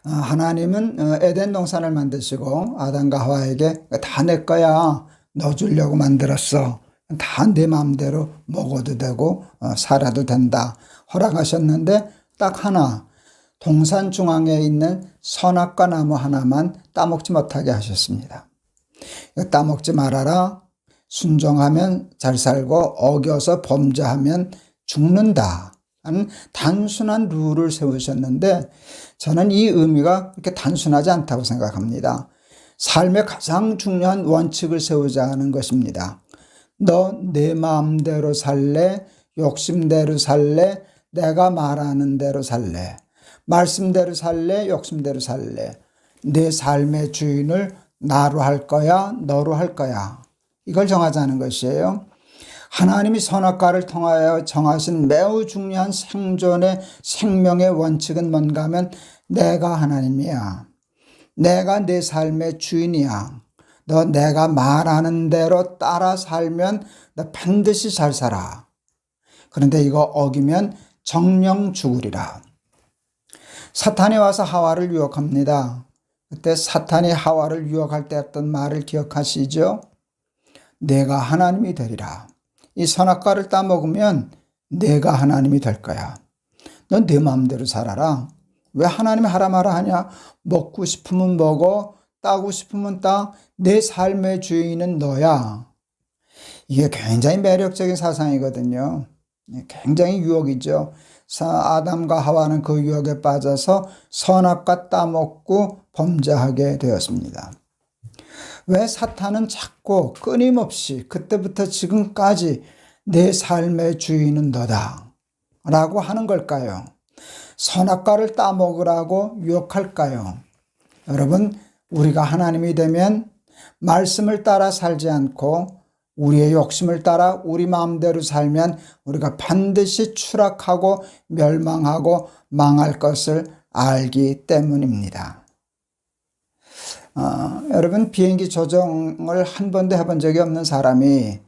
하나님은 에덴 동산을 만드시고 아담과 하와에게 다 내 거야, 너 주려고 만들었어, 다 내 마음대로 먹어도 되고 살아도 된다 허락하셨는데, 딱 하나, 동산 중앙에 있는 선악과 나무 하나만 따먹지 못하게 하셨습니다. 이거 따먹지 말아라, 순종하면 잘 살고 어겨서 범죄하면 죽는다 하는 단순한 룰을 세우셨는데, 저는 이 의미가 그렇게 단순하지 않다고 생각합니다. 삶의 가장 중요한 원칙을 세우자 하는 것입니다. 너 내 마음대로 살래? 욕심대로 살래? 내가 말하는 대로 살래? 말씀대로 살래? 욕심대로 살래? 내 삶의 주인을 나로 할 거야? 너로 할 거야? 이걸 정하자는 것이에요. 하나님이 선악과를 통하여 정하신 매우 중요한 생존의 생명의 원칙은 뭔가 하면, 내가 하나님이야. 내가 내 삶의 주인이야. 너 내가 말하는 대로 따라 살면 너 반드시 잘 살아. 그런데 이거 어기면 정령 죽으리라. 사탄이 와서 하와를 유혹합니다. 그때 사탄이 하와를 유혹할 때 했던 말을 기억하시죠? 내가 하나님이 되리라. 이 선악과를 따먹으면 내가 하나님이 될 거야. 넌 내 마음대로 살아라. 왜 하나님이 하라 마라 하냐? 먹고 싶으면 먹어, 따고 싶으면 따. 내 삶의 주인은 너야. 이게 굉장히 매력적인 사상이거든요. 굉장히 유혹이죠. 아담과 하와는 그 유혹에 빠져서 선악과 따먹고 범죄하게 되었습니다. 왜 사탄은 자꾸 끊임없이 그때부터 지금까지 내 삶의 주인은 너다 라고 하는 걸까요? 선악과를 따먹으라고 유혹할까요? 여러분, 우리가 하나님이 되면 말씀을 따라 살지 않고 우리의 욕심을 따라 우리 마음대로 살면 우리가 반드시 추락하고 멸망하고 망할 것을 알기 때문입니다. 여러분, 비행기 조종을 한 번도 해본 적이 없는 사람이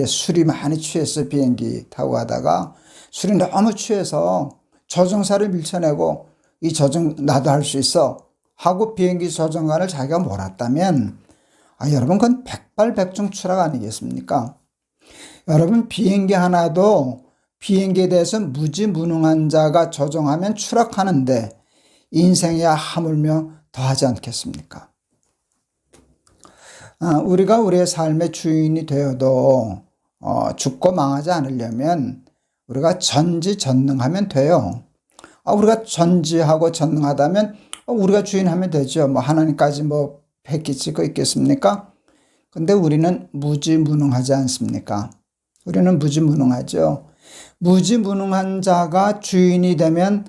술이 많이 취해서 비행기 타고 가다가 술이 너무 취해서 조종사를 밀쳐내고, 이 조종 나도 할 수 있어 하고 비행기 조종관을 자기가 몰았다면, 여러분, 그건 백발백중 추락 아니겠습니까? 여러분, 비행기 하나도 비행기에 대해서 무지무능한 자가 조종하면 추락하는데 인생이야 하물며 더하지 않겠습니까? 우리가 우리의 삶의 주인이 되어도 죽고 망하지 않으려면 우리가 전지전능하면 돼요. 우리가 전지하고 전능하다면 우리가 주인하면 되죠. 하나님까지 패키지가 있겠습니까? 근데 우리는 무지무능하지 않습니까? 우리는 무지무능하죠. 무지무능한 자가 주인이 되면,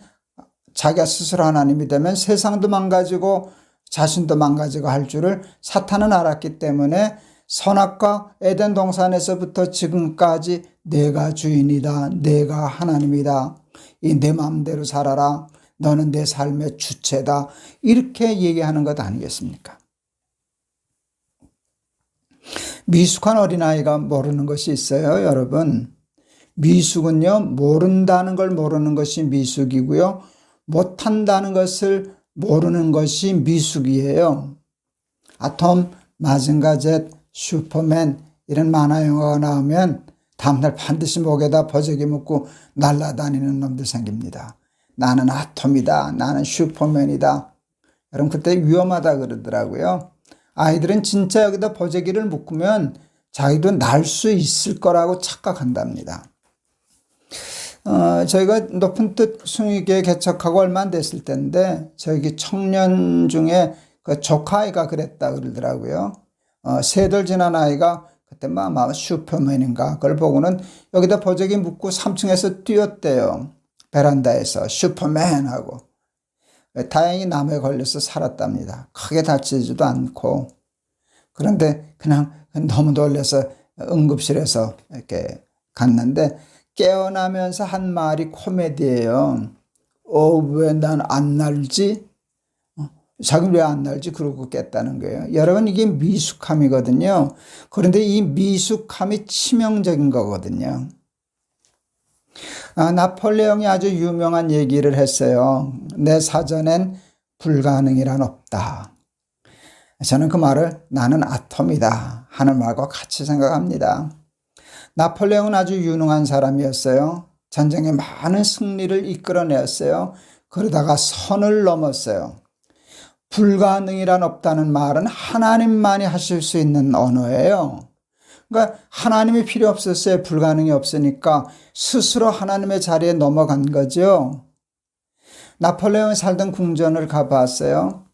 자기가 스스로 하나님이 되면 세상도 망가지고 자신도 망가지고 할 줄을 사탄은 알았기 때문에 선악과 에덴 동산에서부터 지금까지 내가 주인이다, 내가 하나님이다, 이 내 마음대로 살아라, 너는 내 삶의 주체다, 이렇게 얘기하는 것 아니겠습니까? 미숙한 어린아이가 모르는 것이 있어요, 여러분. 미숙은요, 모른다는 걸 모르는 것이 미숙이고요, 못한다는 것을 모르는 것이 미숙이에요. 아톰, 마징가 젯, 슈퍼맨 이런 만화 영화가 나오면 다음날 반드시 목에다 버저기 묶고 날아다니는 놈들 생깁니다. 나는 아톰이다, 나는 슈퍼맨이다. 여러분, 그때 위험하다 그러더라고요. 아이들은 진짜 여기다 버저기를 묶으면 자기도 날 수 있을 거라고 착각한답니다. 저희가 높은 뜻 숭의교회 개척하고 얼마 안 됐을 때인데, 저희 청년 중에 그 조카아이가 그랬다 그러더라고요. 3달 지난 아이가 그때 아마 슈퍼맨인가 그걸 보고는 여기다 버저기 묶고 3층에서 뛰었대요. 베란다에서 슈퍼맨 하고. 다행히 나무에 걸려서 살았답니다. 크게 다치지도 않고. 그런데 그냥 너무 놀라서 응급실에서 이렇게 갔는데, 깨어나면서 한 말이 코미디예요. 왜 난 안 날지? 자기는 왜 안 날지? 그러고 깼다는 거예요. 여러분, 이게 미숙함이거든요. 그런데 이 미숙함이 치명적인 거거든요. 나폴레옹이 아주 유명한 얘기를 했어요. 내 사전엔 불가능이란 없다. 저는 그 말을 나는 아톰이다 하는 말과 같이 생각합니다. 나폴레옹은 아주 유능한 사람이었어요. 전쟁에 많은 승리를 이끌어내었어요. 그러다가 선을 넘었어요. 불가능이란 없다는 말은 하나님만이 하실 수 있는 언어예요. 그러니까 하나님이 필요 없었어요. 불가능이 없으니까 스스로 하나님의 자리에 넘어간 거죠. 나폴레옹이 살던 궁전을 가봤어요.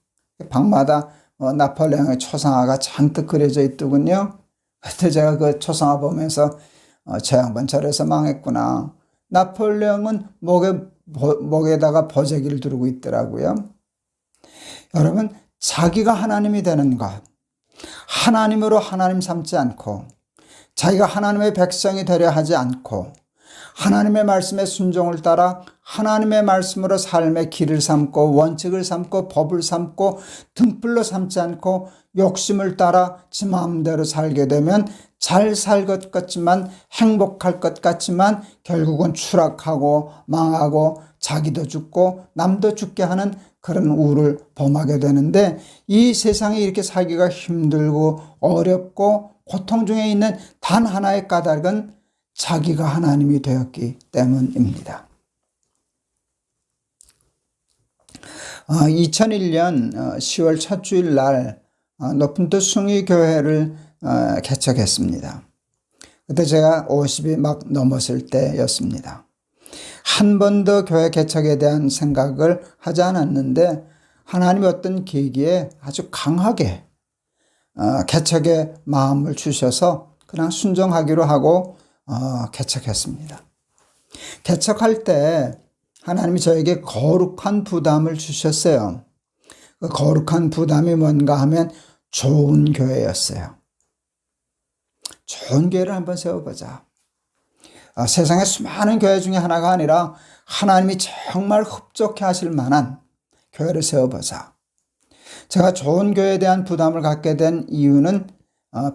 방마다 나폴레옹의 초상화가 잔뜩 그려져 있더군요. 그때 제가 그 초상화 보면서 저 양반 저래서 망했구나. 나폴레옹은 목에다가 보재기를 두르고 있더라고요. 여러분, 자기가 하나님이 되는 것, 하나님으로 하나님 삼지 않고 자기가 하나님의 백성이 되려 하지 않고 하나님의 말씀에 순종을 따라 하나님의 말씀으로 삶의 길을 삼고 원칙을 삼고 법을 삼고 등불로 삼지 않고 욕심을 따라 지 마음대로 살게 되면 잘 살 것 같지만 행복할 것 같지만 결국은 추락하고 망하고 자기도 죽고 남도 죽게 하는 그런 우를 범하게 되는데, 이 세상에 이렇게 살기가 힘들고 어렵고 고통 중에 있는 단 하나의 까닭은 자기가 하나님이 되었기 때문입니다. 2001년 10월 첫 주일 날 높은 뜻 숭의교회를 개척했습니다. 그때 제가 50이 막 넘었을 때였습니다. 한 번도 교회 개척에 대한 생각을 하지 않았는데 하나님이 어떤 계기에 아주 강하게 개척의 마음을 주셔서 그냥 순종하기로 하고 개척했습니다. 개척할 때 하나님이 저에게 거룩한 부담을 주셨어요. 그 거룩한 부담이 뭔가 하면 좋은 교회였어요. 좋은 교회를 한번 세워보자. 세상에 수많은 교회 중에 하나가 아니라 하나님이 정말 흡족해 하실 만한 교회를 세워보자. 제가 좋은 교회에 대한 부담을 갖게 된 이유는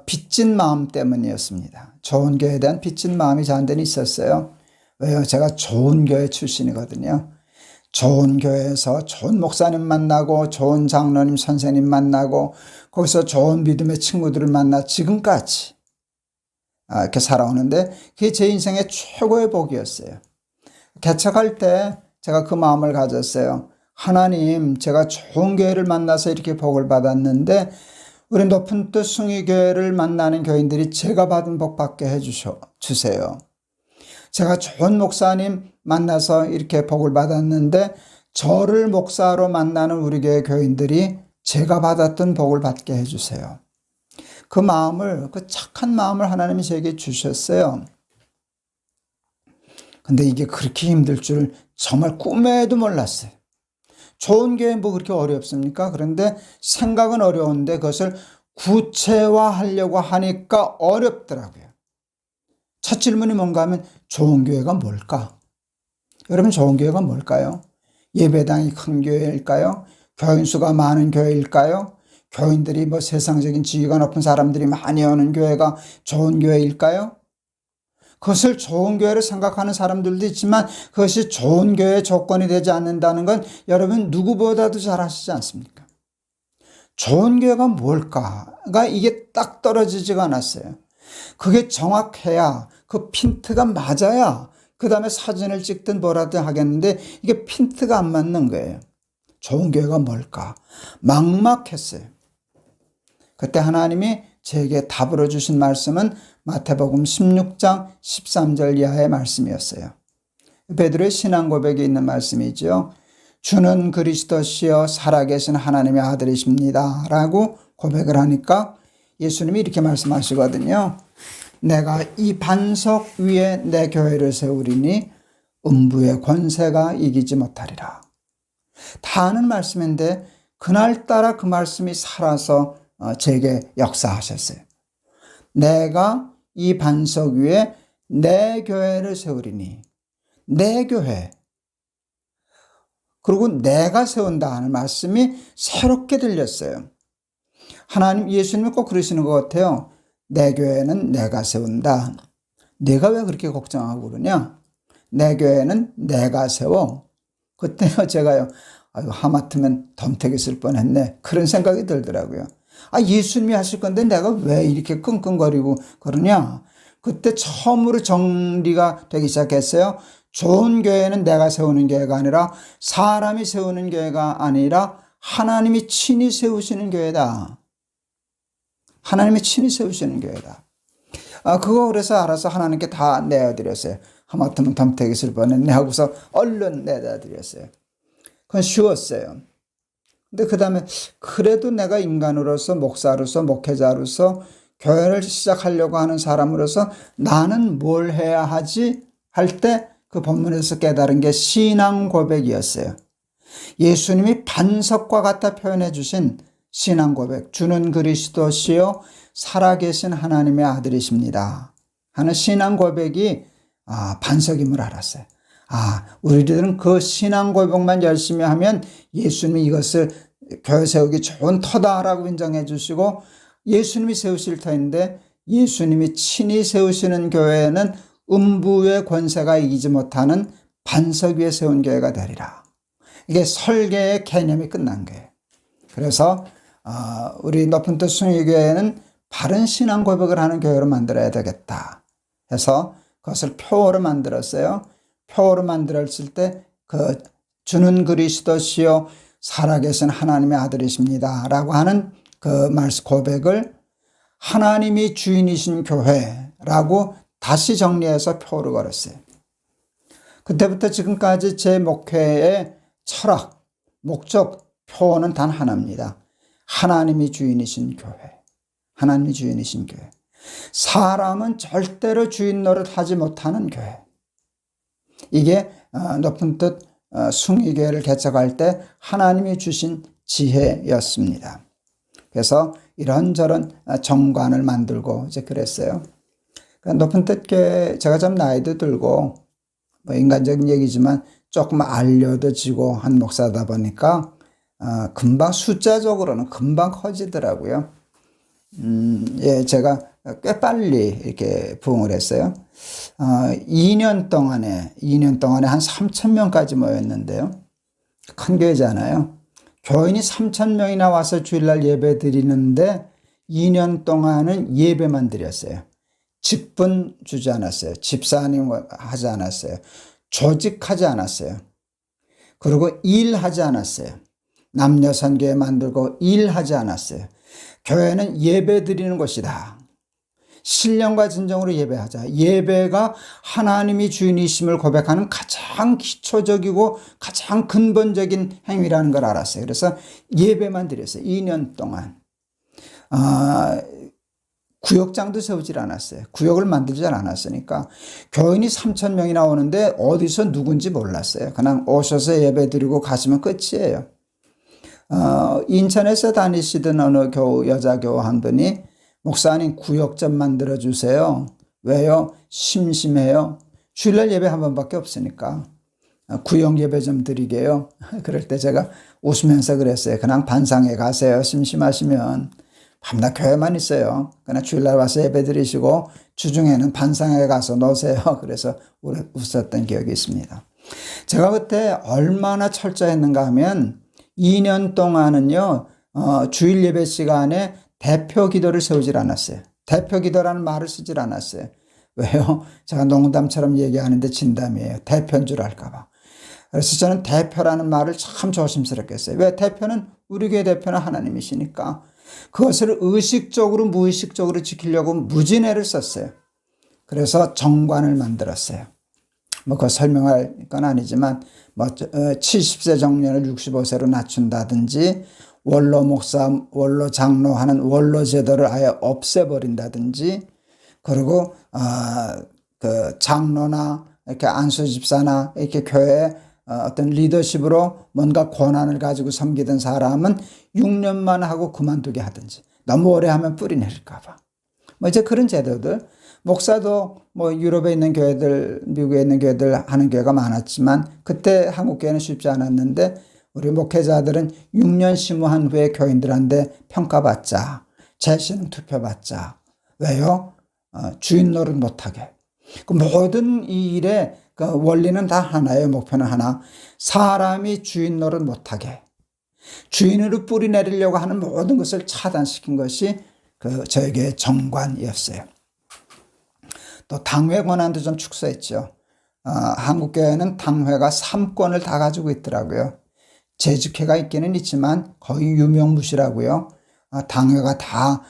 빚진 마음 때문이었습니다. 좋은 교회에 대한 빚진 마음이 저한테는 있었어요. 왜요? 제가 좋은 교회 출신이거든요. 좋은 교회에서 좋은 목사님 만나고 좋은 장로님 선생님 만나고 거기서 좋은 믿음의 친구들을 만나 지금까지 이렇게 살아오는데 그게 제 인생의 최고의 복이었어요. 개척할 때 제가 그 마음을 가졌어요. 하나님, 제가 좋은 교회를 만나서 이렇게 복을 받았는데 우리 높은 뜻 숭의교회를 만나는 교인들이 제가 받은 복 받게 해주세요. 제가 좋은 목사님 만나서 이렇게 복을 받았는데 저를 목사로 만나는 우리 교회 교인들이 제가 받았던 복을 받게 해주세요. 그 마음을, 그 착한 마음을 하나님이 제게 주셨어요. 근데 이게 그렇게 힘들 줄 정말 꿈에도 몰랐어요. 좋은 교회 뭐 그렇게 어렵습니까? 그런데 생각은 어려운데 그것을 구체화하려고 하니까 어렵더라고요. 첫 질문이 뭔가 하면 좋은 교회가 뭘까? 여러분, 좋은 교회가 뭘까요? 예배당이 큰 교회일까요? 교인 수가 많은 교회일까요? 교인들이 뭐 세상적인 지위가 높은 사람들이 많이 오는 교회가 좋은 교회일까요? 그것을 좋은 교회로 생각하는 사람들도 있지만 그것이 좋은 교회의 조건이 되지 않는다는 건 여러분 누구보다도 잘 아시지 않습니까? 좋은 교회가 뭘까가 이게 딱 떨어지지가 않았어요. 그게 정확해야, 그 핀트가 맞아야 그 다음에 사진을 찍든 뭐라든 하겠는데 이게 핀트가 안 맞는 거예요. 좋은 교회가 뭘까? 막막했어요. 그때 하나님이 제게 답으로 주신 말씀은 마태복음 16장 13절 이하의 말씀이었어요. 베드로의 신앙 고백에 있는 말씀이죠. 주는 그리스도시여 살아계신 하나님의 아들이십니다 라고 고백을 하니까 예수님이 이렇게 말씀하시거든요. 내가 이 반석 위에 내 교회를 세우리니 음부의 권세가 이기지 못하리라. 다 아는 말씀인데 그날따라 그 말씀이 살아서 제게 역사하셨어요. 내가 이 반석 위에 내 교회를 세우리니, 내 교회. 그리고 내가 세운다 하는 말씀이 새롭게 들렸어요. 하나님, 예수님이 꼭 그러시는 것 같아요. 내 교회는 내가 세운다. 내가 왜 그렇게 걱정하고 그러냐? 내 교회는 내가 세워. 그때요 제가요, 아유, 하마터면 덤태기 쓸 뻔했네. 그런 생각이 들더라고요. 아, 예수님이 하실 건데 내가 왜 이렇게 끙끙거리고 그러냐. 그때 처음으로 정리가 되기 시작했어요. 좋은 교회는 내가 세우는 교회가 아니라 사람이 세우는 교회가 아니라 하나님이 친히 세우시는 교회다. 하나님이 친히 세우시는 교회다. 그거 그래서 알아서 하나님께 다 내어드렸어요. 하마터면 덤태기 쓸 뻔했네 하고서 얼른 내다 드렸어요. 그건 쉬웠어요. 근데 그 다음에 그래도 내가 인간으로서 목사로서 목회자로서 교회를 시작하려고 하는 사람으로서 나는 뭘 해야 하지? 할 때 그 본문에서 깨달은 게 신앙 고백이었어요. 예수님이 반석과 같아 표현해 주신 신앙 고백, 주는 그리스도시요 살아계신 하나님의 아들이십니다 하는 신앙 고백이 반석임을 알았어요. 우리들은 그 신앙 고백만 열심히 하면 예수님이 이것을 교회 세우기 좋은 터다라고 인정해 주시고 예수님이 세우실 터인데 예수님이 친히 세우시는 교회는 음부의 권세가 이기지 못하는 반석 위에 세운 교회가 되리라. 이게 설계의 개념이 끝난 거예요. 그래서 우리 높은 뜻 숭의교회는 바른 신앙 고백을 하는 교회로 만들어야 되겠다 해서 그것을 표어로 만들었어요. 표어로 만들었을 때 그 주는 그리스도시요 살아계신 하나님의 아들이십니다 라고 하는 그 말씀 고백을 하나님이 주인이신 교회라고 다시 정리해서 표어로 걸었어요. 그때부터 지금까지 제 목회의 철학, 목적, 표어는 단 하나입니다. 하나님이 주인이신 교회. 하나님이 주인이신 교회. 사람은 절대로 주인 노릇 하지 못하는 교회. 이게 높은 뜻 숭의교회를 개척할 때 하나님이 주신 지혜였습니다. 그래서 이런저런 정관을 만들고 이제 그랬어요. 높은 뜻 교회 제가 좀 나이도 들고 뭐 인간적인 얘기지만 조금 알려도 한 목사다 보니까 금방 숫자적으로는 금방 커지더라고요. 제가 꽤 빨리 이렇게 부흥을 했어요. 2년 동안에 한 3,000명까지 모였는데요. 큰 교회잖아요. 교인이 3,000명이나 와서 주일날 예배 드리는데 2년 동안은 예배만 드렸어요. 직분 주지 않았어요. 집사님 하지 않았어요. 조직하지 않았어요. 그리고 일하지 않았어요. 남녀 선교회 만들고 일하지 않았어요. 교회는 예배 드리는 곳이다. 신령과 진정으로 예배하자. 예배가 하나님이 주인이심을 고백하는 가장 기초적이고 가장 근본적인 행위라는 걸 알았어요. 그래서 예배만 드렸어요. 2년 동안. 구역장도 세우질 않았어요. 구역을 만들지 않았으니까. 교인이 3,000명이나 오는데 어디서 누군지 몰랐어요. 그냥 오셔서 예배 드리고 가시면 끝이에요. 인천에서 다니시던 어느 여자 교우 한 분이 목사님 구역 좀 만들어 주세요. 왜요? 심심해요. 주일날 예배 한 번밖에 없으니까 구역 예배 좀 드리게요. 그럴 때 제가 웃으면서 그랬어요. 그냥 반상회 가세요. 심심하시면. 밤낮 교회만 있어요. 그냥 주일날 와서 예배 드리시고 주중에는 반상회 가서 노세요. 그래서 웃었던 기억이 있습니다. 제가 그때 얼마나 철저했는가 하면 2년 동안은요, 주일 예배 시간에 대표 기도를 세우질 않았어요. 대표 기도라는 말을 쓰질 않았어요. 왜요? 제가 농담처럼 얘기하는데 진담이에요. 대표인 줄 알까봐. 그래서 저는 대표라는 말을 참 조심스럽게 했어요. 왜? 대표는 우리 교회 대표는 하나님이시니까 그것을 의식적으로 무의식적으로 지키려고 무진애를 썼어요. 그래서 정관을 만들었어요. 그거 설명할 건 아니지만 70세 정년을 65세로 낮춘다든지 원로 목사, 원로 장로 하는 원로 제도를 아예 없애버린다든지 그리고 그 장로나 이렇게 안수 집사나 이렇게 교회에 어떤 리더십으로 뭔가 권한을 가지고 섬기던 사람은 6년만 하고 그만두게 하든지 너무 오래 하면 뿌리 내릴까 봐. 이제 그런 제도들 목사도 유럽에 있는 교회들 미국에 있는 교회들 하는 교회가 많았지만 그때 한국 교회는 쉽지 않았는데 우리 목회자들은 6년 심우한 후에 교인들한테 평가받자. 재신 투표받자. 왜요? 주인 노릇 못하게. 그 모든 이 일에 그 원리는 다 하나예요. 목표는 하나. 사람이 주인 노릇 못하게 주인으로 뿌리 내리려고 하는 모든 것을 차단시킨 것이 저에게 정관이었어요. 또 당회 권한도 좀 축소했죠. 한국교회는 당회가 3권을 다 가지고 있더라고요. 재직회가 있기는 있지만 거의 유명무실하고요. 당회가 다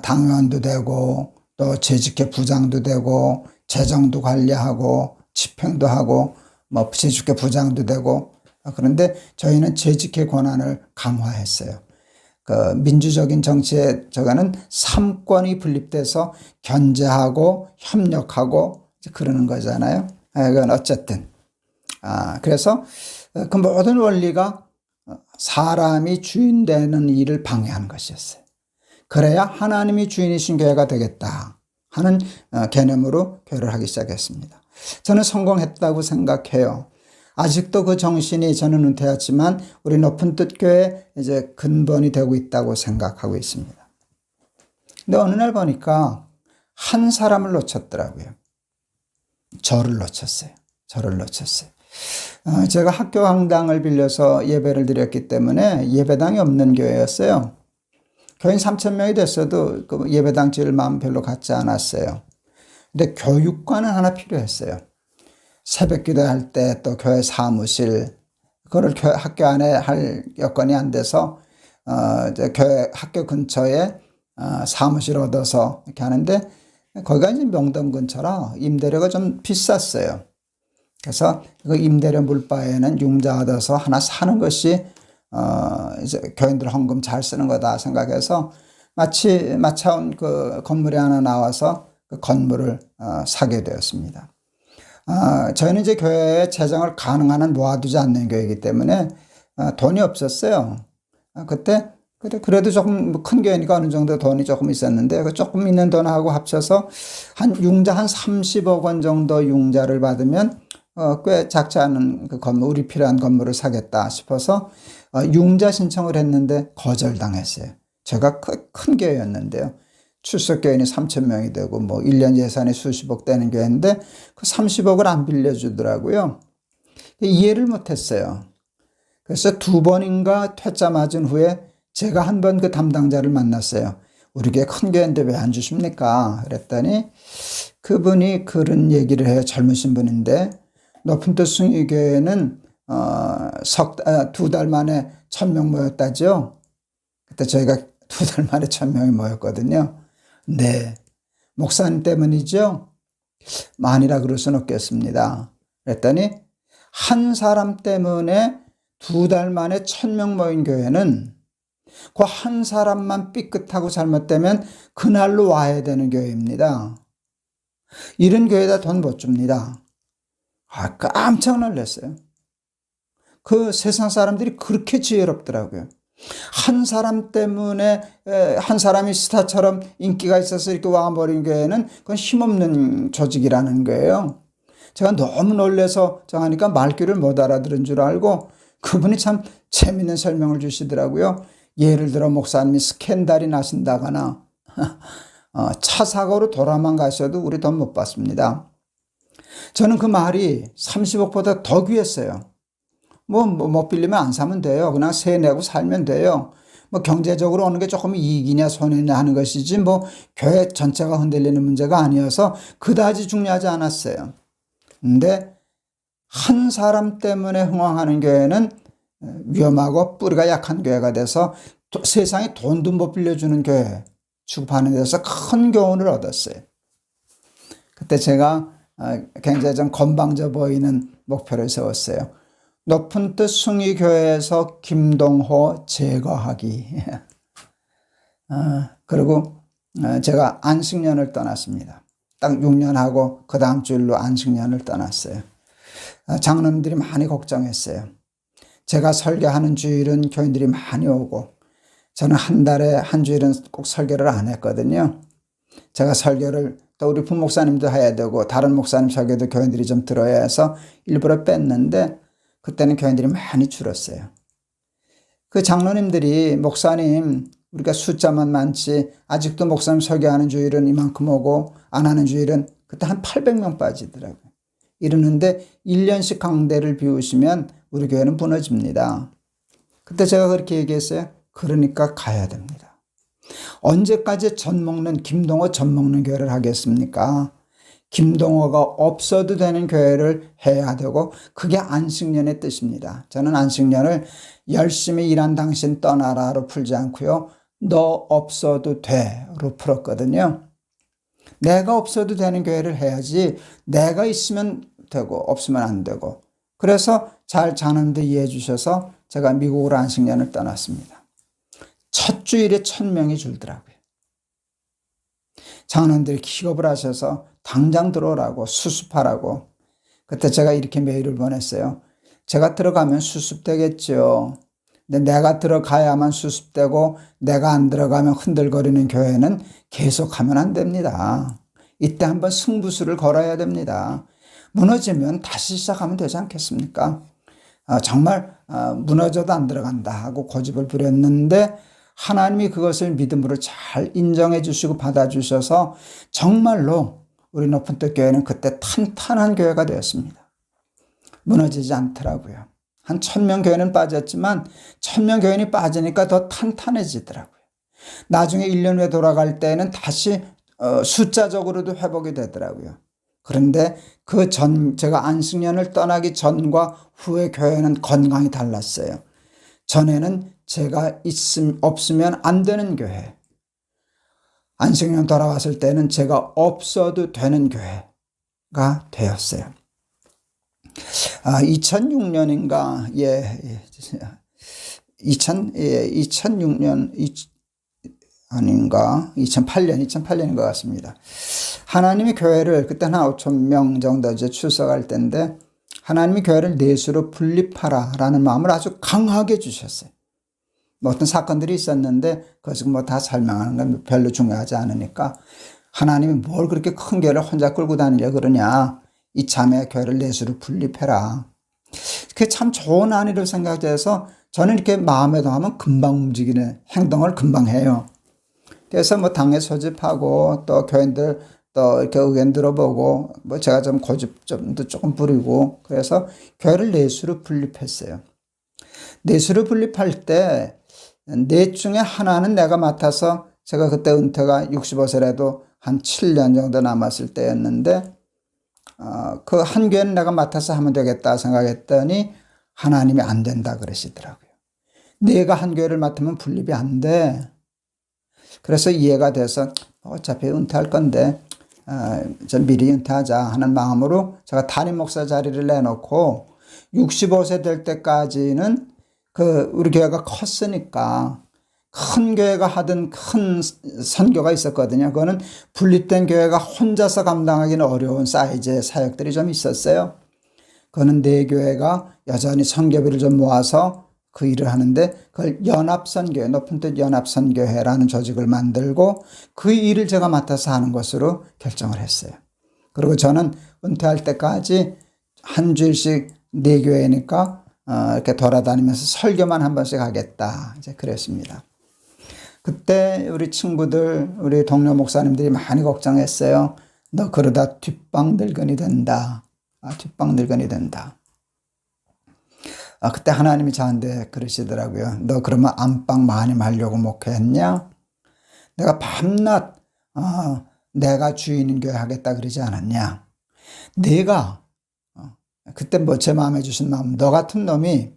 당회원도 되고 또 재직회 부장도 되고 재정도 관리하고 집행도 하고 뭐 재직회 부장도 되고 그런데 저희는 재직회 권한을 강화했어요. 그 민주적인 정치에 저거는 3권이 분립돼서 견제하고 협력하고 그러는 거잖아요. 이건 어쨌든 그래서 그 모든 원리가 사람이 주인 되는 일을 방해하는 것이었어요. 그래야 하나님이 주인이신 교회가 되겠다 하는 개념으로 교회를 하기 시작했습니다. 저는 성공했다고 생각해요. 아직도 그 정신이 저는 은퇴했지만 우리 높은 뜻 교회 이제 근본이 되고 있다고 생각하고 있습니다. 근데 어느 날 보니까 한 사람을 놓쳤더라고요. 저를 놓쳤어요. 제가 학교 강당을 빌려서 예배를 드렸기 때문에 예배당이 없는 교회였어요. 교인 3,000명이 됐어도 그 예배당 지을 마음 별로 갖지 않았어요. 근데 교육관은 하나 필요했어요. 새벽 기도할 때 또 교회 사무실, 그걸 학교 안에 할 여건이 안 돼서, 이제 교회 학교 근처에 사무실 얻어서 이렇게 하는데, 거기가 이제 명동 근처라 임대료가 좀 비쌌어요. 그래서 그 임대료 물바에는 융자 얻어서 하나 사는 것이, 이제 교인들 헌금 잘 쓰는 거다 생각해서 마차온 그 건물이 하나 나와서 그 건물을 사게 되었습니다. 저희는 이제 교회에 재정을 가능한 한 모아두지 않는 교회이기 때문에 돈이 없었어요. 그래도 조금 큰 교회니까 어느 정도 돈이 조금 있었는데 그 조금 있는 돈하고 합쳐서 융자 한 30억 원 정도 융자를 받으면 꽤 작지 않은 그 건물, 우리 필요한 건물을 사겠다 싶어서 융자 신청을 했는데 거절당했어요. 제가 큰 교회였는데요. 출석교인이 3,000명이 되고 뭐 1년 예산이 수십억 되는 교회인데 그 30억을 안 빌려주더라고요. 이해를 못했어요. 그래서 2번인가 퇴짜 맞은 후에 제가 한 번 그 담당자를 만났어요. 우리 교회 큰 교회인데 왜 안 주십니까? 그랬더니 그분이 그런 얘기를 해요. 젊으신 분인데 높은 뜻 숭의교회는 2달 만에 1,000명 모였다죠. 그때 저희가 2달 만에 1,000명이 모였거든요. 네. 목사님 때문이죠? 아니라 그럴 수는 없겠습니다. 그랬더니 한 사람 때문에 2달 만에 1,000명 모인 교회는 그 한 사람만 삐끗하고 잘못되면 그날로 와야 되는 교회입니다. 이런 교회에다 돈 못 줍니다. 깜짝 놀랐어요. 그 세상 사람들이 그렇게 지혜롭더라고요. 한 사람 때문에 한 사람이 스타처럼 인기가 있어서 이렇게 와버린 교회는 그건 힘없는 조직이라는 거예요. 제가 너무 놀라서 하니까 말귀를 못 알아들은 줄 알고 그분이 참 재밌는 설명을 주시더라고요. 예를 들어 목사님이 스캔들이 나신다거나 차 사고로 돌아만 가셔도 우리 돈 못 받습니다. 저는 그 말이 30억보다 더 귀했어요. 못 빌리면 안 사면 돼요. 그냥 세 내고 살면 돼요. 경제적으로 어느 게 조금 이익이냐 손해냐 하는 것이지 교회 전체가 흔들리는 문제가 아니어서 그다지 중요하지 않았어요. 근데 한 사람 때문에 흥황하는 교회는 위험하고 뿌리가 약한 교회가 돼서 세상에 돈도 못 빌려주는 교회 취급하는 데서 큰 교훈을 얻었어요. 그때 제가 굉장히 좀 건방져 보이는 목표를 세웠어요. 높은 뜻 숭의교회에서 김동호 제거하기. 그리고 제가 안식년을 떠났습니다. 딱 6년 하고 그 다음 주일로 안식년을 떠났어요. 장로님들이 많이 걱정했어요. 제가 설교하는 주일은 교인들이 많이 오고 저는 한 달에 한 주일은 꼭 설교를 안 했거든요. 제가 설교를 또 우리 부목사님도 해야 되고 다른 목사님 설교도 교인들이 좀 들어야 해서 일부러 뺐는데 그때는 교인들이 많이 줄었어요. 그 장로님들이 목사님 우리가 숫자만 많지 아직도 목사님 설교하는 주일은 이만큼 오고 안 하는 주일은 그때 한 800명 빠지더라고요. 이러는데 1년씩 강대를 비우시면 우리 교회는 무너집니다. 그때 제가 그렇게 얘기했어요. 그러니까 가야 됩니다. 언제까지 젖 먹는 김동호 젖 먹는 교회를 하겠습니까? 김동호가 없어도 되는 교회를 해야 되고 그게 안식년의 뜻입니다. 저는 안식년을 열심히 일한 당신 떠나라로 풀지 않고요. 너 없어도 돼로 풀었거든요. 내가 없어도 되는 교회를 해야지 내가 있으면 되고 없으면 안 되고. 그래서 잘 자는데 이해해 주셔서 제가 미국으로 안식년을 떠났습니다. 첫 주일에 1,000명이 줄더라고요. 장로님들이 기겁을 하셔서 당장 들어오라고 수습하라고. 그때 제가 이렇게 메일을 보냈어요. 제가 들어가면 수습되겠죠. 근데 내가 들어가야만 수습되고 내가 안 들어가면 흔들거리는 교회는 계속하면 안 됩니다. 이때 한번 승부수를 걸어야 됩니다. 무너지면 다시 시작하면 되지 않겠습니까? 정말 무너져도 안 들어간다 하고 고집을 부렸는데 하나님이 그것을 믿음으로 잘 인정해 주시고 받아주셔서 정말로 우리 높은 뜻 교회는 그때 탄탄한 교회가 되었습니다. 무너지지 않더라고요. 한 1,000명 교회는 빠졌지만 1,000명 교인이 빠지니까 더 탄탄해지더라고요. 나중에 1년 후에 돌아갈 때는 다시 숫자적으로도 회복이 되더라고요. 그런데 제가 안식년을 떠나기 전과 후의 교회는 건강이 달랐어요. 전에는 제가 없으면 안 되는 교회. 안식년 돌아왔을 때는 제가 없어도 되는 교회가 되었어요. 2006년인가, 2006년, 아닌가, 2008년인 것 같습니다. 하나님이 교회를, 그때 한 5,000명 정도 이제 출석할 때인데, 하나님이 교회를 넷으로 분립하라 라는 마음을 아주 강하게 주셨어요. 뭐 어떤 사건들이 있었는데, 그것을 뭐 다 설명하는 건 별로 중요하지 않으니까, 하나님이 뭘 그렇게 큰 교회를 혼자 끌고 다니려 그러냐. 이 자매 교회를 넷으로 분립해라. 그게 참 좋은 안위로 생각돼서 저는 이렇게 마음에 더하면 금방 움직이는 행동을 금방 해요. 그래서 뭐 당회 소집하고 또 교인들 또 이렇게 의견 들어보고 뭐 제가 좀 고집점도 조금 부리고 그래서 교회를 넷으로 분립했어요. 넷으로 분립할 때 넷 중에 하나는 내가 맡아서 제가 그때 은퇴가 65세라도 한 7년 정도 남았을 때였는데 그 한 교회는 내가 맡아서 하면 되겠다 생각했더니 하나님이 안 된다 그러시더라고요. 내가 한 교회를 맡으면 분립이 안 돼. 그래서 이해가 돼서 어차피 은퇴할 건데 좀 미리 은퇴하자 하는 마음으로 제가 담임 목사 자리를 내놓고 65세 될 때까지는 우리 교회가 컸으니까 큰 교회가 하던 큰 선교가 있었거든요. 그거는 분립된 교회가 혼자서 감당하기는 어려운 사이즈의 사역들이 좀 있었어요. 그거는 내 교회가 여전히 선교비를 좀 모아서 그 일을 하는데 그걸 연합선교회, 높은 뜻 연합선교회라는 조직을 만들고 그 일을 제가 맡아서 하는 것으로 결정을 했어요. 그리고 저는 은퇴할 때까지 한 주일씩 네 교회니까 이렇게 돌아다니면서 설교만 한 번씩 하겠다. 이제 그랬습니다. 그때 우리 친구들, 우리 동료 목사님들이 많이 걱정했어요. 너 그러다 뒷방늙은이 된다. 뒷방늙은이 된다. 그때 하나님이 저한테 그러시더라고요. 너 그러면 안방 많이 말려고 목회했냐? 내가 밤낮 내가 주인인 교회 하겠다 그러지 않았냐? 내가 그때 뭐 제 마음에 주신 마음, 너 같은 놈이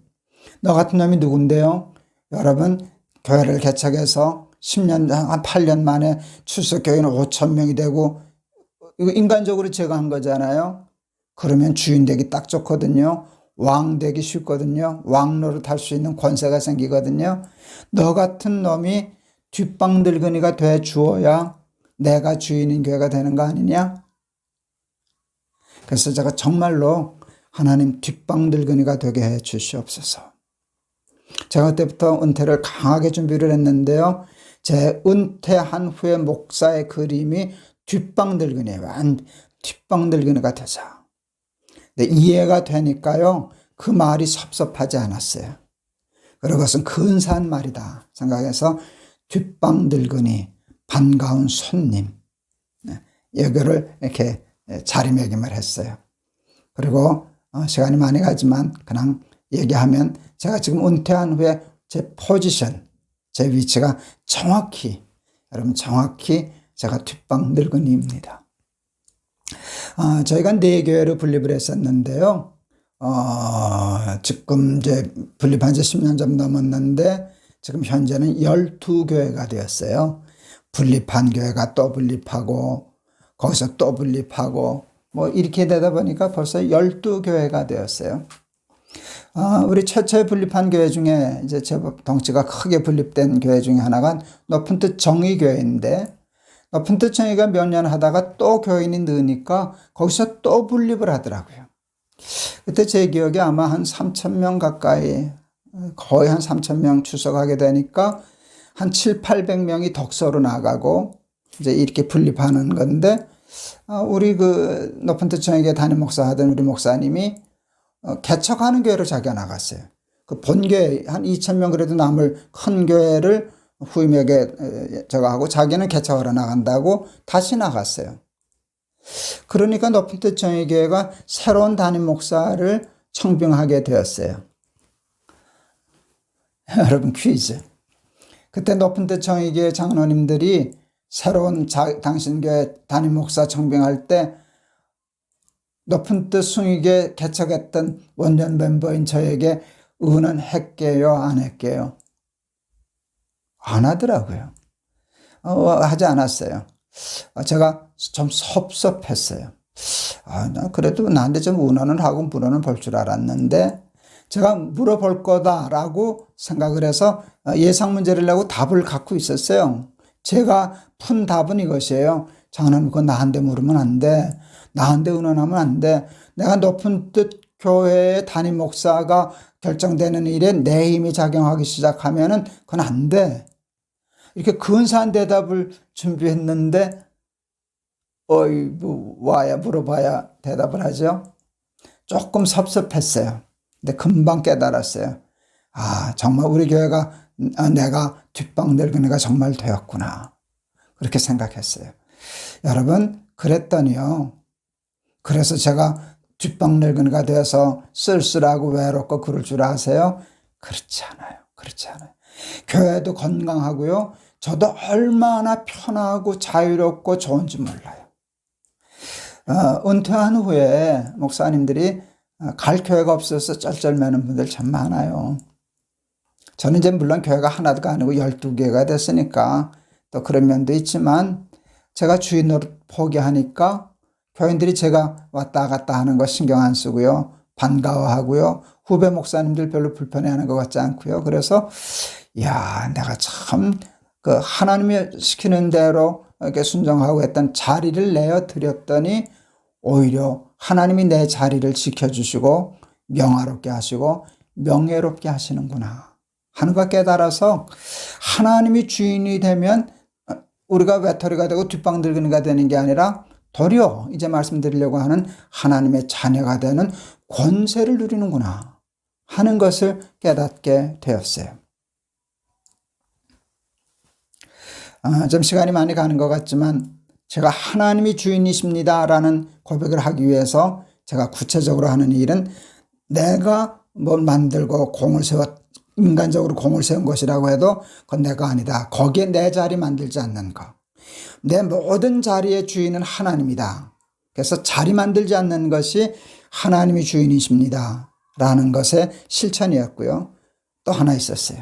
누군데요? 여러분 교회를 개척해서 10년, 한 8년 만에 출석교회는 5,000명이 되고 이거 인간적으로 제가 한 거잖아요. 그러면 주인 되기 딱 좋거든요. 왕 되기 쉽거든요. 왕 노릇 할 수 있는 권세가 생기거든요. 너 같은 놈이 뒷방늙은이가 돼 주어야 내가 주인인 교회가 되는 거 아니냐? 그래서 제가 정말로 하나님 뒷방늙은이가 되게 해 주시옵소서. 제가 그때부터 은퇴를 강하게 준비를 했는데요. 제 은퇴한 후에 목사의 그림이 뒷방늙은이에요. 뒷방늙은이가 되자. 근데 이해가 되니까요. 그 말이 섭섭하지 않았어요. 그리고 그것은 근사한 말이다 생각해서 뒷방늙은이, 반가운 손님, 여기를 이렇게 자리매김을 했어요. 그리고 시간이 많이 가지만 그냥 얘기하면 제가 지금 은퇴한 후에 제 포지션, 제 위치가 여러분 정확히 제가 뒷방 늙은이입니다. 저희가 4교회로 분립을 했었는데요. 지금 이제 분립한 지 10년 좀 넘었는데 지금 현재는 12교회가 되었어요. 분립한 교회가 또 분립하고 거기서 또 분립하고 뭐 이렇게 되다 보니까 벌써 12교회가 되었어요. 우리 최초에 분립한 교회 중에 이제 제법 덩치가 크게 분립된 교회 중에 하나가 높은 뜻 정의교회인데, 높은 뜻 정의가 몇 년 하다가 또 교인이 느니까 거기서 또 분립을 하더라고요. 그때 제 기억에 아마 한 3,000명 가까이, 거의 한 3,000명 출석하게 되니까 한 700~800명이 덕소로 나가고 이제 이렇게 분립하는 건데, 우리 그 높은 뜻 정의교회 담임 목사 하던 우리 목사님이 개척하는 교회로 자기가 나갔어요. 그 본교회 한 2,000명 그래도 남을 큰 교회를 후임에게 저거 하고 자기는 개척하러 나간다고 다시 나갔어요. 그러니까 높은 뜻 정의교회가 새로운 담임 목사를 청빙하게 되었어요. 여러분 퀴즈. 그때 높은 뜻 정의교회 장로님들이 새로운 당신 교회 담임 목사 청빙할 때 높은 뜻 숭의교회 개척했던 원년 멤버인 저에게 의논했게요, 안 했게요? 안 하더라고요. 하지 않았어요. 제가 좀 섭섭했어요. 나 그래도 나한테 좀 의논을 하고 물어는 볼 줄 알았는데, 제가 물어볼 거다라고 생각을 해서 예상 문제를 내고 답을 갖고 있었어요. 제가 푼 답은 이것이에요. 장로님, 그거 나한테 물으면 안 돼. 나한테 의논하면 안 돼. 내가 높은 뜻 교회의 담임 목사가 결정되는 일에 내 힘이 작용하기 시작하면은 그건 안 돼. 이렇게 근사한 대답을 준비했는데, 와야 물어봐야 대답을 하죠. 조금 섭섭했어요. 근데 금방 깨달았어요. 정말 우리 교회가 내가 뒷방 늙은이가 정말 되었구나. 그렇게 생각했어요. 여러분, 그랬더니요. 그래서 제가 뒷방 늙은이가 되어서 쓸쓸하고 외롭고 그럴 줄 아세요? 그렇지 않아요. 그렇지 않아요. 교회도 건강하고요. 저도 얼마나 편하고 자유롭고 좋은지 몰라요. 은퇴한 후에 목사님들이 갈 교회가 없어서 쩔쩔매는 분들 참 많아요. 저는 이제 물론 교회가 하나가 아니고 12개가 됐으니까 또 그런 면도 있지만, 제가 주인 노릇 포기하니까 교인들이 제가 왔다 갔다 하는 거 신경 안 쓰고요. 반가워하고요. 후배 목사님들 별로 불편해하는 것 같지 않고요. 그래서 내가 참 그 하나님이 시키는 대로 이렇게 순종하고 했던 자리를 내어 드렸더니 오히려 하나님이 내 자리를 지켜주시고 명화롭게 하시고 명예롭게 하시는구나 하는 걸 깨달아서, 하나님이 주인이 되면 우리가 외톨이가 되고 뒷방 늙은이가 되는 게 아니라 도리어 이제 말씀드리려고 하는 하나님의 자녀가 되는 권세를 누리는구나 하는 것을 깨닫게 되었어요. 좀 시간이 많이 가는 것 같지만, 제가 하나님이 주인이십니다라는 고백을 하기 위해서 제가 구체적으로 하는 일은, 내가 뭘 만들고 인간적으로 공을 세운 것이라고 해도 그건 내가 아니다. 거기에 내 자리 만들지 않는 것. 내 모든 자리의 주인은 하나님이다. 그래서 자리 만들지 않는 것이 하나님이 주인이십니다 라는 것의 실천이었고요. 또 하나 있었어요.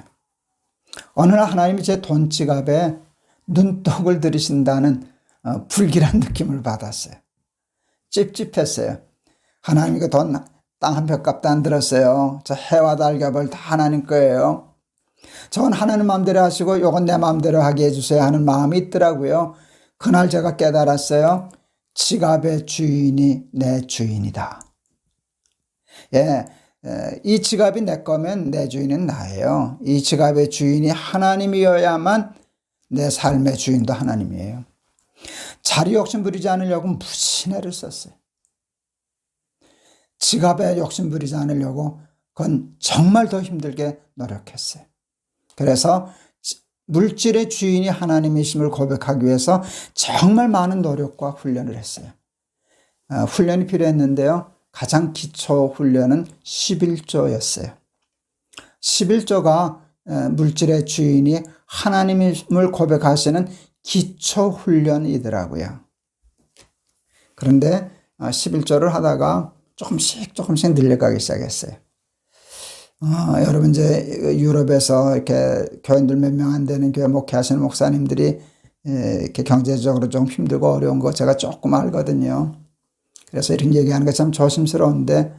어느 날 하나님이 제 돈 지갑에 눈독을 들이신다는 불길한 느낌을 받았어요. 찝찝했어요. 하나님이 그 돈 땅 한 뼘 값도 안 들었어요. 저 해와 달 겹을 다 하나님 거예요. 저건 하나님 마음대로 하시고 요건 내 마음대로 하게 해주세요 하는 마음이 있더라고요. 그날 제가 깨달았어요. 지갑의 주인이 내 주인이다. 이 지갑이 내 거면 내 주인은 나예요. 이 지갑의 주인이 하나님이어야만 내 삶의 주인도 하나님이에요. 자리 욕심 부리지 않으려고 무슨 애를 썼어요. 지갑에 욕심 부리지 않으려고 그건 정말 더 힘들게 노력했어요. 그래서 물질의 주인이 하나님이심을 고백하기 위해서 정말 많은 노력과 훈련을 했어요. 훈련이 필요했는데요. 가장 기초 훈련은 11조였어요. 11조가 물질의 주인이 하나님을 고백하시는 기초 훈련이더라고요. 그런데 11조를 하다가 조금씩 늘려가기 시작했어요. 여러분 이제 유럽에서 이렇게 교인들 몇 명 안 되는 교회 목회하시는 목사님들이 이렇게 경제적으로 좀 힘들고 어려운 거 제가 조금 알거든요. 그래서 이런 얘기하는 게 참 조심스러운데,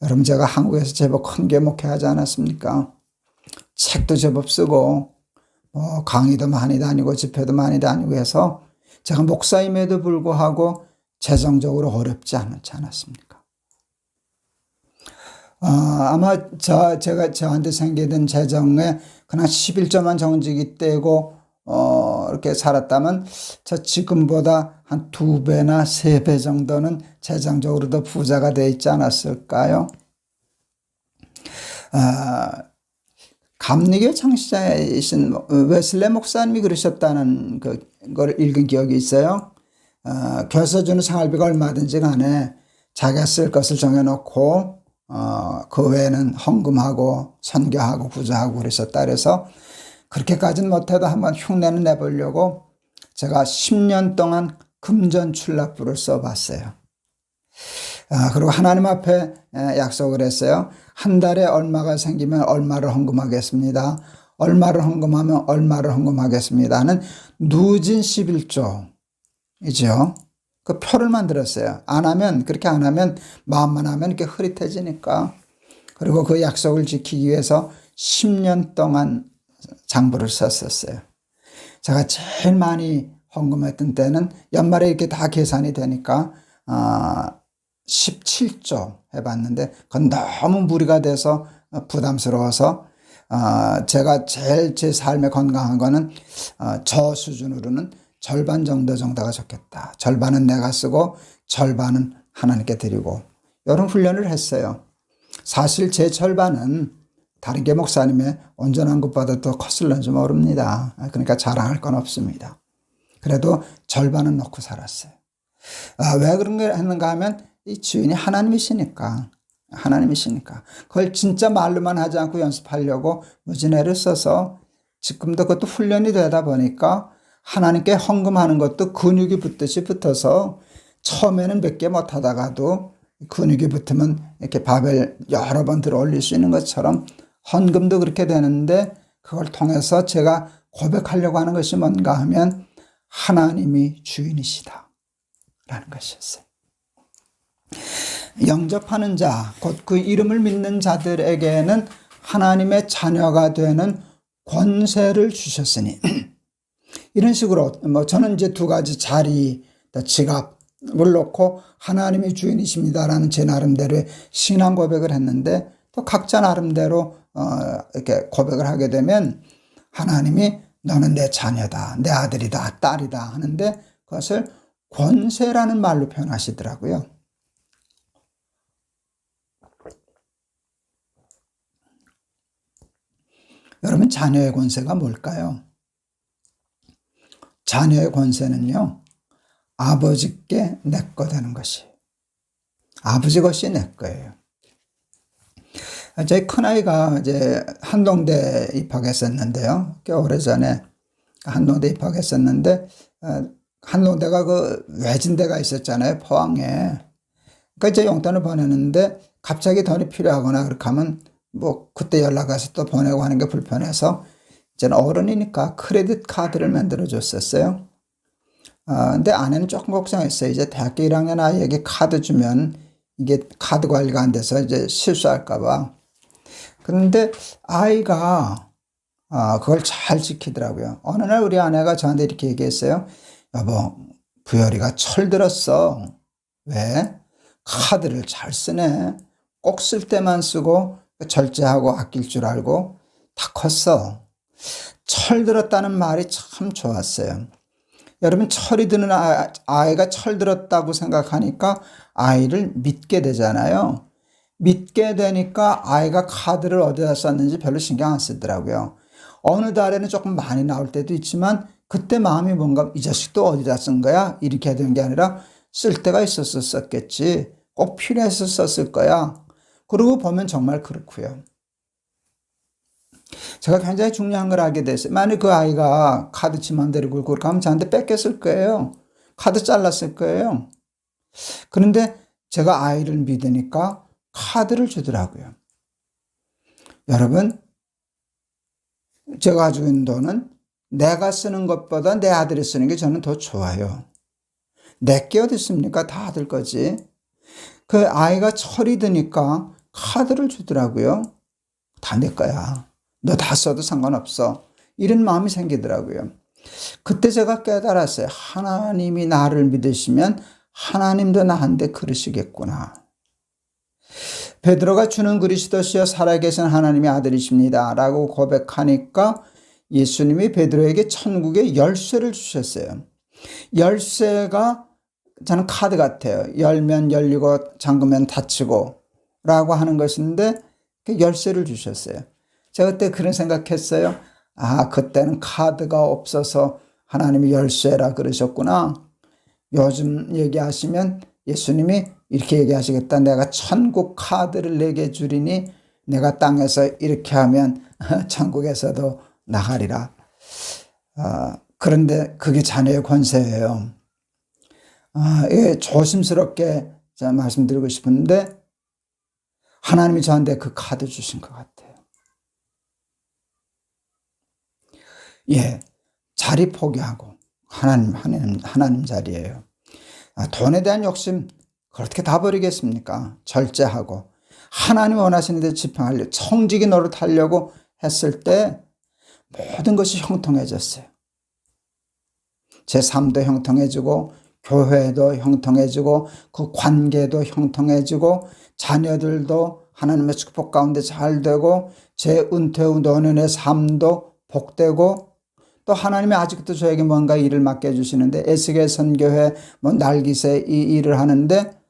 여러분 제가 한국에서 제법 큰 교회 목회하지 않았습니까? 책도 제법 쓰고 강의도 많이 다니고 집회도 많이 다니고 해서 제가 목사임에도 불구하고 재정적으로 어렵지 않지 않았습니까? 아마 제가 저한테 생기던 재정에 그냥 11조만 정직이 떼고 이렇게 살았다면 저 지금보다 한 2배나 3배 정도는 재정적으로 더 부자가 되어 있지 않았을까요? 감리교 창시자이신 웨슬레 목사님이 그러셨다는 그걸 읽은 기억이 있어요. 교회에서 주는 생활비가 얼마든지 간에 자기가 쓸 것을 정해놓고 그 외에는 헌금하고 선교하고 구제하고 그러셨다. 그래서 그렇게까지는 못해도 한번 흉내는 내보려고 제가 10년 동안 금전출납부를 써봤어요. 그리고 하나님 앞에 약속을 했어요. 한 달에 얼마가 생기면 얼마를 헌금하겠습니다. 얼마를 헌금하면 얼마를 헌금하겠습니다 하는 누진 11조이죠. 그 표를 만들었어요. 그렇게 안 하면, 마음만 하면 이렇게 흐릿해지니까. 그리고 그 약속을 지키기 위해서 10년 동안 장부를 썼었어요. 제가 제일 많이 헌금했던 때는 연말에 이렇게 다 계산이 되니까 17조 해봤는데, 그건 너무 무리가 돼서 부담스러워서 제가 제일 제 삶에 건강한 거는 저 수준으로는 절반 정도가 좋겠다. 절반은 내가 쓰고 절반은 하나님께 드리고, 이런 훈련을 했어요. 사실 제 절반은 다른 교 목사님의 온전한 것보다 더 컸을런지 모릅니다. 그러니까 자랑할 건 없습니다. 그래도 절반은 넣고 살았어요. 왜 그런 걸 했는가 하면 이 주인이 하나님이시니까. 그걸 진짜 말로만 하지 않고 연습하려고 무진애를 써서 지금도 그것도 훈련이 되다 보니까 하나님께 헌금하는 것도 근육이 붙듯이 붙어서 처음에는 몇 개 못하다가도 근육이 붙으면 이렇게 바벨 여러 번 들어 올릴 수 있는 것처럼 헌금도 그렇게 되는데, 그걸 통해서 제가 고백하려고 하는 것이 뭔가 하면 하나님이 주인이시다 라는 것이었어요. 영접하는 자, 곧 그 이름을 믿는 자들에게는 하나님의 자녀가 되는 권세를 주셨으니 이런 식으로 저는 이제 2가지 자리, 지갑을 놓고 하나님이 주인이십니다라는 제 나름대로의 신앙 고백을 했는데, 또 각자 나름대로 이렇게 고백을 하게 되면 하나님이 너는 내 자녀다, 내 아들이다, 딸이다 하는데 그것을 권세라는 말로 표현하시더라고요. 여러분, 자녀의 권세가 뭘까요? 자녀의 권세는요, 아버지께 내 거 되는 것이, 아버지 것이 내 거예요. 저희 큰아이가 이제 한동대 입학했었는데요. 꽤 오래전에 한동대 입학했었는데, 한동대가 그 외진대가 있었잖아요, 포항에. 그러니까 이제 용돈을 보내는데 갑자기 돈이 필요하거나 그렇게 하면 그때 연락해서 또 보내고 하는 게 불편해서 이제는 어른이니까 크레딧 카드를 만들어 줬었어요. 근데 아내는 조금 걱정했어요. 이제 대학교 1학년 아이에게 카드 주면 이게 카드 관리가 안 돼서 이제 실수할까봐. 그런데 아이가 그걸 잘 지키더라고요. 어느 날 우리 아내가 저한테 이렇게 얘기했어요. 여보, 부열이가 철들었어. 왜? 카드를 잘 쓰네. 꼭 쓸 때만 쓰고 절제하고 아낄 줄 알고 다 컸어. 철들었다는 말이 참 좋았어요. 여러분, 철이 드는 아이가 철들었다고 생각하니까 아이를 믿게 되잖아요. 믿게 되니까 아이가 카드를 어디다 썼는지 별로 신경 안 쓰더라고요. 어느 달에는 조금 많이 나올 때도 있지만 그때 마음이 뭔가 이 자식도 어디다 쓴 거야? 이렇게 되는 게 아니라 쓸 때가 있어서 썼겠지. 꼭 필요해서 썼을 거야. 그러고 보면 정말 그렇고요. 제가 굉장히 중요한 걸 알게 됐어요. 만약 그 아이가 카드 지 맘대로 굴고 가면 저한테 뺏겼을 거예요. 카드 잘랐을 거예요. 그런데 제가 아이를 믿으니까 카드를 주더라고요. 여러분, 제가 가지고 있는 돈은 내가 쓰는 것보다 내 아들이 쓰는 게 저는 더 좋아요. 내게 어디 있습니까? 다 아들 거지. 그 아이가 철이 드니까 카드를 주더라고요. 다 내 거야. 너 다 써도 상관없어. 이런 마음이 생기더라고요. 그때 제가 깨달았어요. 하나님이 나를 믿으시면 하나님도 나한테 그러시겠구나. 베드로가 주는 그리스도시여 살아계신 하나님의 아들이십니다 라고 고백하니까 예수님이 베드로에게 천국의 열쇠를 주셨어요. 열쇠가 저는 카드 같아요. 열면 열리고 잠그면 닫히고 라고 하는 것인데 그 열쇠를 주셨어요. 제가 그때 그런 생각했어요. 아, 그때는 카드가 없어서 하나님이 열쇠라 그러셨구나. 요즘 얘기하시면 예수님이 이렇게 얘기하시겠다. 내가 천국 카드를 내게 주리니 내가 땅에서 이렇게 하면 천국에서도 나가리라. 그런데 그게 자녀의 권세예요. 조심스럽게 말씀드리고 싶은데 하나님이 저한테 그 카드 주신 것 같아요. 예, 자리 포기하고 하나님 자리예요. 돈에 대한 욕심 그렇게 다 버리겠습니까? 절제하고 하나님 원하시는 데 집행하려고 청지기 노릇하려고 했을 때 모든 것이 형통해졌어요. 제 삶도 형통해지고 교회도 형통해지고 그 관계도 형통해지고 자녀들도 하나님의 축복 가운데 잘 되고 제 은퇴 후 노년의 삶도 복되고 또 하나님이 아직도 저에게 뭔가 일을 맡겨주시는데 에스겔 선교회 날기새 이 일을 하는데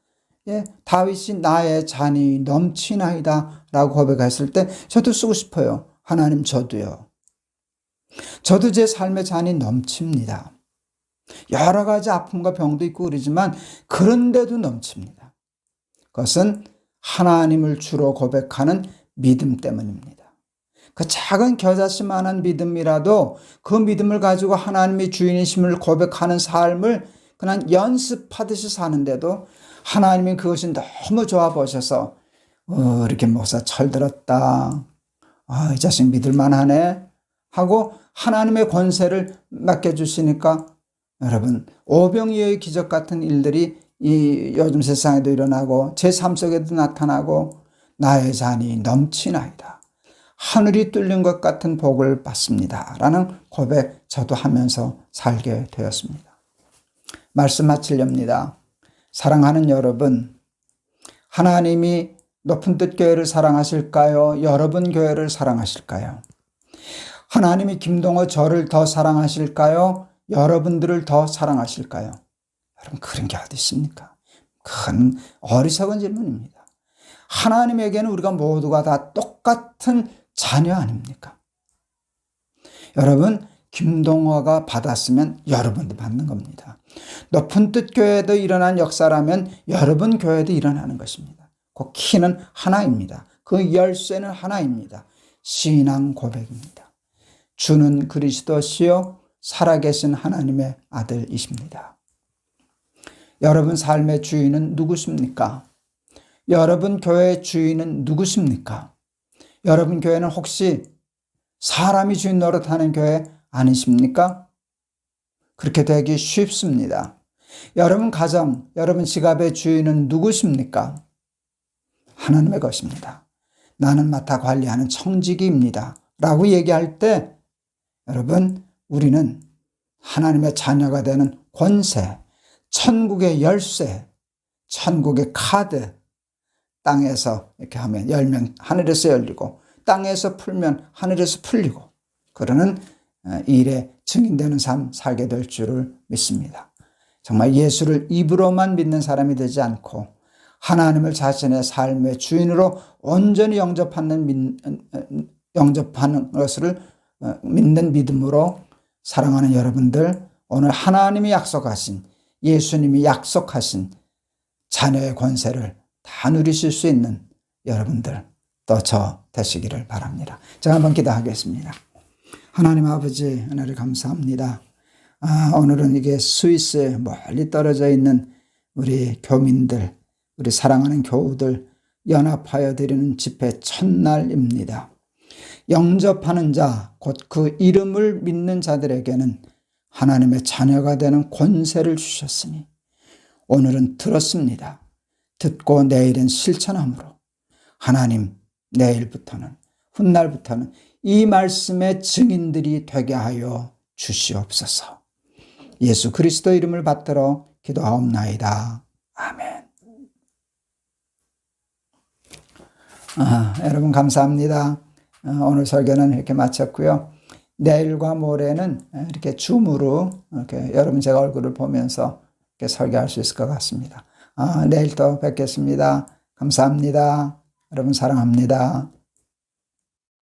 다윗이 나의 잔이 넘치나이다 라고 고백했을 때 저도 쓰고 싶어요. 하나님 저도요. 저도 제 삶의 잔이 넘칩니다. 여러 가지 아픔과 병도 있고 그러지만 그런데도 넘칩니다. 그것은 하나님을 주로 고백하는 믿음 때문입니다. 그 작은 겨자씨만한 믿음이라도 그 믿음을 가지고 하나님의 주인이심을 고백하는 삶을 그냥 연습하듯이 사는데도 하나님이 그것이 너무 좋아 보셔서 이렇게 목사 철들었다. 이 자식 믿을만하네 하고 하나님의 권세를 맡겨주시니까 여러분 오병이어의 기적 같은 일들이 이 요즘 세상에도 일어나고 제 삶 속에도 나타나고 나의 잔이 넘치나이다. 하늘이 뚫린 것 같은 복을 받습니다. 라는 고백 저도 하면서 살게 되었습니다. 말씀 마치렵니다. 사랑하는 여러분, 하나님이 높은 뜻 교회를 사랑하실까요? 여러분 교회를 사랑하실까요? 하나님이 김동호 저를 더 사랑하실까요? 여러분들을 더 사랑하실까요? 여러분 그런 게 어디 있습니까? 큰 어리석은 질문입니다. 하나님에게는 우리가 모두가 다 똑같은 자녀 아닙니까? 여러분 김동호가 받았으면 여러분도 받는 겁니다. 높은 뜻 교회도 일어난 역사라면 여러분 교회도 일어나는 것입니다. 그 키는 하나입니다. 그 열쇠는 하나입니다. 신앙 고백입니다. 주는 그리스도시요 살아계신 하나님의 아들이십니다. 여러분 삶의 주인은 누구십니까? 여러분 교회의 주인은 누구십니까? 여러분 교회는 혹시 사람이 주인 노릇하는 교회 아니십니까? 그렇게 되기 쉽습니다. 여러분 가정, 여러분 지갑의 주인은 누구십니까? 하나님의 것입니다. 나는 맡아 관리하는 청지기입니다. 라고 얘기할 때 여러분 우리는 하나님의 자녀가 되는 권세, 천국의 열쇠, 천국의 카드, 땅에서 이렇게 하면 열면 하늘에서 열리고 땅에서 풀면 하늘에서 풀리고 그러는 일에 증인되는 삶 살게 될 줄을 믿습니다. 정말 예수를 입으로만 믿는 사람이 되지 않고 하나님을 자신의 삶의 주인으로 온전히 영접하는 것을 믿는 믿음으로 사랑하는 여러분들 오늘 하나님이 약속하신 예수님이 약속하신 자녀의 권세를 다 누리실 수 있는 여러분들 또 저 되시기를 바랍니다. 제가 한번 기도하겠습니다. 하나님 아버지 하나님 감사합니다. 오늘은 이게 스위스에 멀리 떨어져 있는 우리 교민들, 우리 사랑하는 교우들 연합하여 드리는 집회 첫날입니다. 영접하는 자, 곧 그 이름을 믿는 자들에게는 하나님의 자녀가 되는 권세를 주셨으니 오늘은 들었습니다. 듣고 내일은 실천함으로 하나님 내일부터는 훗날부터는 이 말씀의 증인들이 되게 하여 주시옵소서. 예수 그리스도 이름을 받들어 기도하옵나이다. 아멘. 여러분 감사합니다. 오늘 설교는 이렇게 마쳤고요. 내일과 모레는 이렇게 줌으로 이렇게 여러분 제가 얼굴을 보면서 이렇게 설교할 수 있을 것 같습니다. 내일 또 뵙겠습니다. 감사합니다. 여러분 사랑합니다.